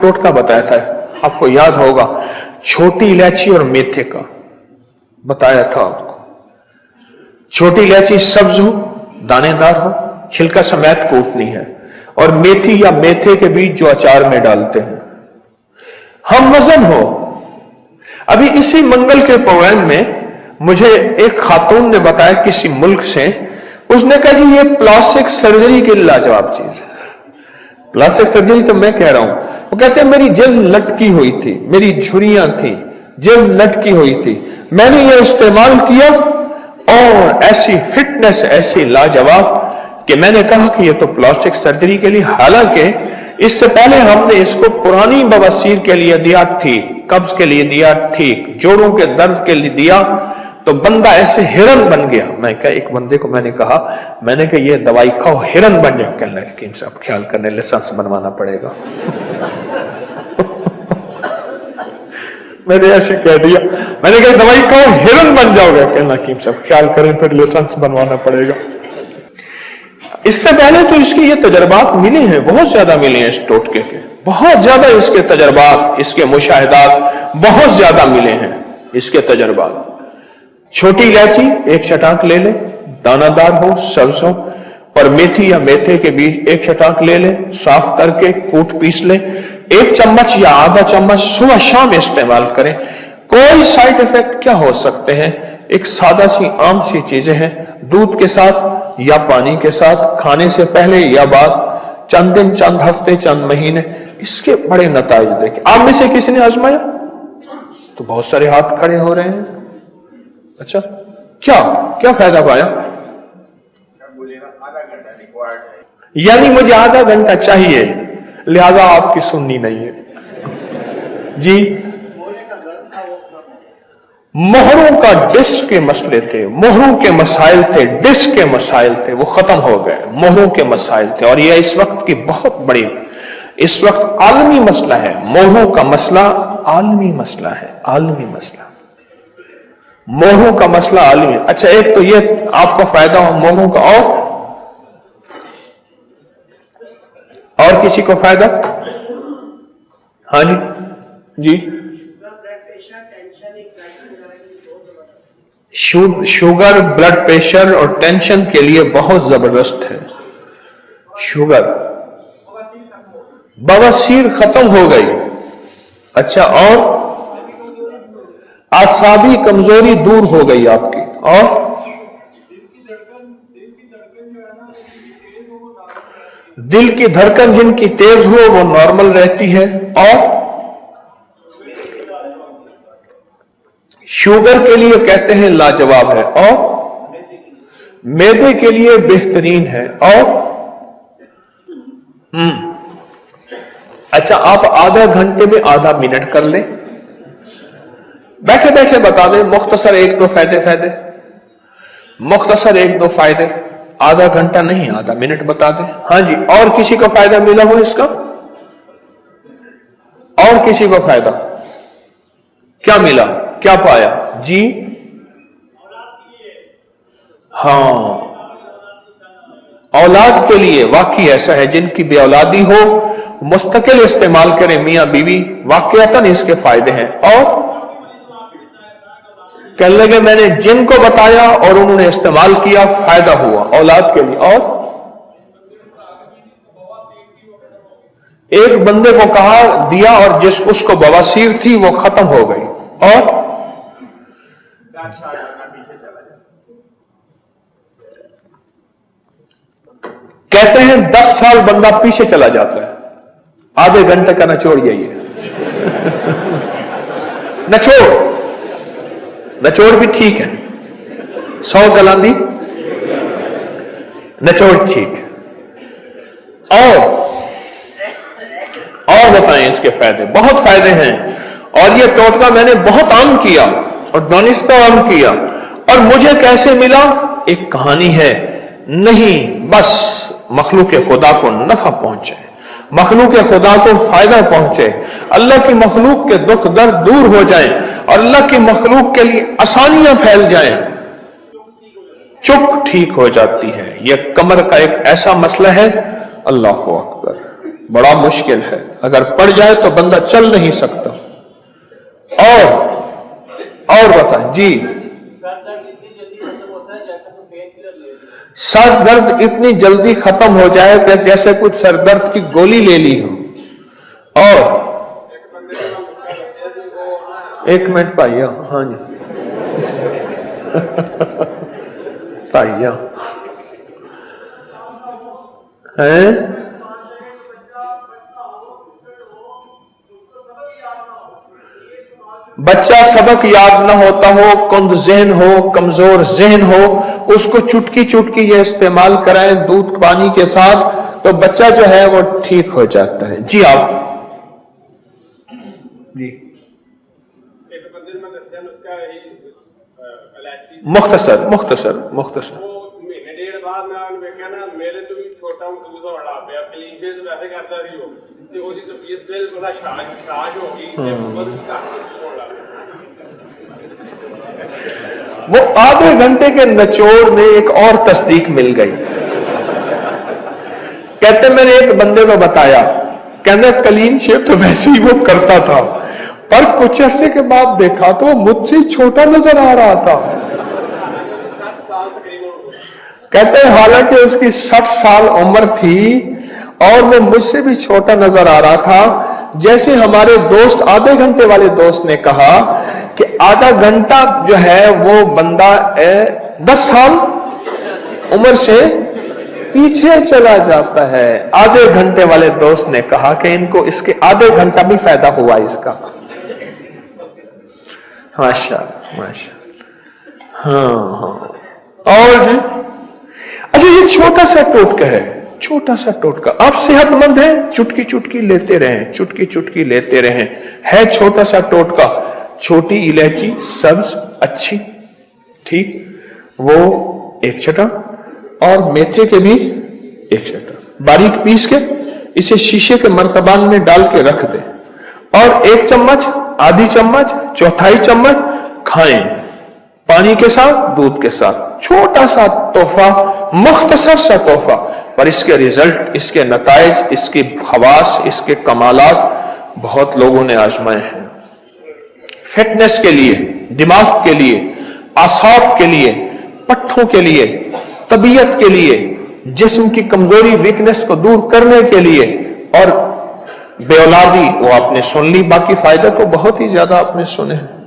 टोटका बताया था, आपको याद होगा, छोटी इलायची और मेथे का बताया था आपको। छोटी इलायची सब्ज हो, दानेदार हो, छिलका समेत कूटनी है, और मेथी या मेथे के बीज जो अचार में डालते हैं। हम वजन हो। अभी इसी मंगल के प्रोग्राम में मुझे एक खातून ने बताया किसी मुल्क से, उसने कहा जी ये प्लास्टिक सर्जरी की लाजवाब चीज है। प्लास्टिक सर्जरी तो मैं कह रहा हूं, वो कहते हैं मेरी जल्द लटकी हुई थी, मेरी झुर्रियां थी, जल्द लटकी हुई थी, मैंने ये इस्तेमाल किया और ऐसी फिटनेस ऐसी लाजवाब कि मैंने कहा कि ये तो प्लास्टिक सर्जरी के लिए, हालांकि इससे पहले हमने इसको पुरानी बवासीर के लिए दिया ठीक, कब्ज के लिए दिया ठीक, जोड़ों के दर्द के लिए दिया, तो बंदा ऐसे हिरन बन गया। मैं क्या, एक बंदे को मैंने कहा ये दवाई खाओ हिरन बन जाए। कहने लगे कि साहब ख्याल करने लाइसेंस बनवाना पड़ेगा। मैंने ऐसे कह दिया, मैंने कहा दवाई खाओ हिरन बन जाओगे। कहना कि साहब ख्याल करें फिर लाइसेंस बनवाना पड़ेगा। इससे पहले तो इसके ये तजर्बात मिले हैं, बहुत ज्यादा मिले हैं इस टोटके के, बहुत ज्यादा इसके तजर्बात, इसके मुशाहिदात बहुत ज्यादा मिले हैं इसके तजर्बात। छोटी इलायची एक चटाक ले ले, दानादार हो, सब्ज हो, और मेथी या मेथे के बीज एक चटाक ले ले, साफ करके कूट पीस ले, 1 चम्मच या आधा चम्मच सुबह शाम इस्तेमाल करें। कोई साइड इफेक्ट क्या हो सकते हैं, एक सादा सी आम सी चीजें हैं, दूध के साथ या पानी के साथ, खाने से पहले या बाद, चंद दिन, चंद हफ्ते, चंद महीने, इसके बड़े नताइज देखें। आप में से किसी ने आजमाया? तो बहुत सारे हाथ खड़े हो रहे हैं। अच्छा, क्या फायदा पाया? यानी मुझे आधा घंटा चाहिए, लिहाजा आपकी सुननी नहीं है जी। मोहरों का डिस्क के मसले थे, मोहरों के मसाइल थे, डिस्क के मसाइल थे, वो खत्म हो गए। मोहरों के मसाइल थे, और यह इस वक्त की बहुत बड़ी, इस वक्त आलमी मसला है। मोहरों का मसला आलमी मसला है, आलमी मसला, मोहरों का मसला आलमी। अच्छा, एक तो ये आपको फायदा हो मोहरों का, और किसी को फायदा? हाँ जी शुगर, ब्लड प्रेशर और टेंशन के लिए बहुत जबरदस्त है शुगर। बवासीर खत्म हो गई। अच्छा, और आसाबी कमजोरी दूर हो गई आपकी, और दिल की धड़कन जिनकी तेज हो वो नॉर्मल रहती है, और शुगर के लिए कहते हैं लाजवाब है, और मैदे के लिए बेहतरीन है, और अच्छा, आप आधा घंटे में आधा मिनट कर लें, बैठे बैठे बता दें मुख्तसर 1-2 फायदे, मुख्तसर 1-2 फायदे, आधा घंटा नहीं आधा मिनट बता दें। हाँ जी, और किसी को फायदा मिला हो इसका? और किसी को फायदा क्या मिला, क्या पाया जी? हाँ, औलाद के लिए वाकई ऐसा है, जिनकी बे औलादी हो मुस्तकिल इस्तेमाल करें मियां बीवी, वाकईतन इसके फायदे हैं। और कहने लगे मैंने जिनको बताया और उन्होंने इस्तेमाल किया, फायदा हुआ औलाद के लिए। और एक बंदे को कहा दिया, और जिस उसको बवासीर थी वो खत्म हो गई, और कहते हैं 10 साल बंदा पीछे चला जाता है। आधे घंटे का नचोड़ यही है। नचोड़ भी ठीक है, 100 गलांदी नचोड़ ठीक। और बताएं इसके फायदे, बहुत फायदे हैं। और ये टोटका मैंने बहुत आम किया और दानिस्ता आम किया, और मुझे कैसे मिला एक कहानी है। नहीं, बस मखलूक खुदा को नफा पहुंचे, मखलूक खुदा को फायदा पहुंचे, अल्लाह की मखलूक के दुख दर्द दूर हो जाएं, और अल्लाह की मखलूक के लिए आसानियां फैल जाएं, चुप ठीक हो जाती है। यह कमर का एक ऐसा मसला है, अल्लाह हू अकबर। बड़ा मुश्किल है, अगर पड़ जाए तो बंदा चल नहीं सकता। और बताएं जी। सर दर्द इतनी जल्दी खत्म हो जाए कि जैसे कुछ सर दर्द की गोली ले ली हो। और एक मिनट पाइया, हाँ जी पाइया है। बच्चा सबक याद न होता हो, कुंद ज़हन हो, कमजोर ज़हन हो, उसको चुटकी चुटकी ये इस्तेमाल कराएं दूध पानी के साथ, तो बच्चा जो है वो ठीक हो जाता है। जी आप जी मुख्तसर मुख्तसर मुख्तसर महीने डेढ़ बाद मैं देखा ना मेरे तो भी छोटा दूध बड़ा पे कलीजे तो वैसे करता रही हो तो वो तबीयत बिल्कुल शाज हो गई। वो आधे घंटे के निचोड़ में एक और तस्दीक मिल गई। कहते मैंने एक बंदे को बताया, कहने क्लीन शेव तो वैसे ही वो करता था, पर कुछ अरसे के बाद देखा तो वो मुझसे छोटा नजर आ रहा था। कहते हैं हालांकि उसकी 60 साल उम्र थी और वो मुझसे भी छोटा नजर आ रहा था। जैसे हमारे दोस्त आधे घंटे वाले दोस्त ने कहा कि आधा घंटा जो है वो बंदा 10 साल उम्र से पीछे चला जाता है। आधे घंटे वाले दोस्त ने कहा कि इनको इसके आधे घंटा भी फायदा हुआ इसका। माशाअल्लाह माशाअल्लाह। हाँ। और जी अच्छा, ये छोटा सा टोटका है, छोटा सा टोटका। आप सेहतमंद हैं, चुटकी चुटकी लेते रहें, चुटकी चुटकी लेते रहें। है छोटा सा टोटका, छोटी इलायची सब्ज अच्छी, ठीक, वो 1 चटा, और मेथे के भी 1 चटा बारीक पीस के इसे शीशे के मर्तबान में डाल के रख दें, और 1 चम्मच, आधी चम्मच, चौथाई चम्मच खाएं, पानी के साथ, दूध के साथ। छोटा सा तोहफा, मुख्तसर सा तोहफा, पर इसके रिजल्ट, इसके नताइज, इसकी खवास, इसके कमालात बहुत लोगों ने आजमाए हैं। फिटनेस के लिए, दिमाग के लिए, आसाब के लिए, पट्ठों के लिए, तबीयत के लिए, जिस्म की कमजोरी वीकनेस को दूर करने के लिए, और बेऔलादी वो आपने सुन ली, बाकी फायदा तो बहुत ही ज्यादा आपने सुने हैं।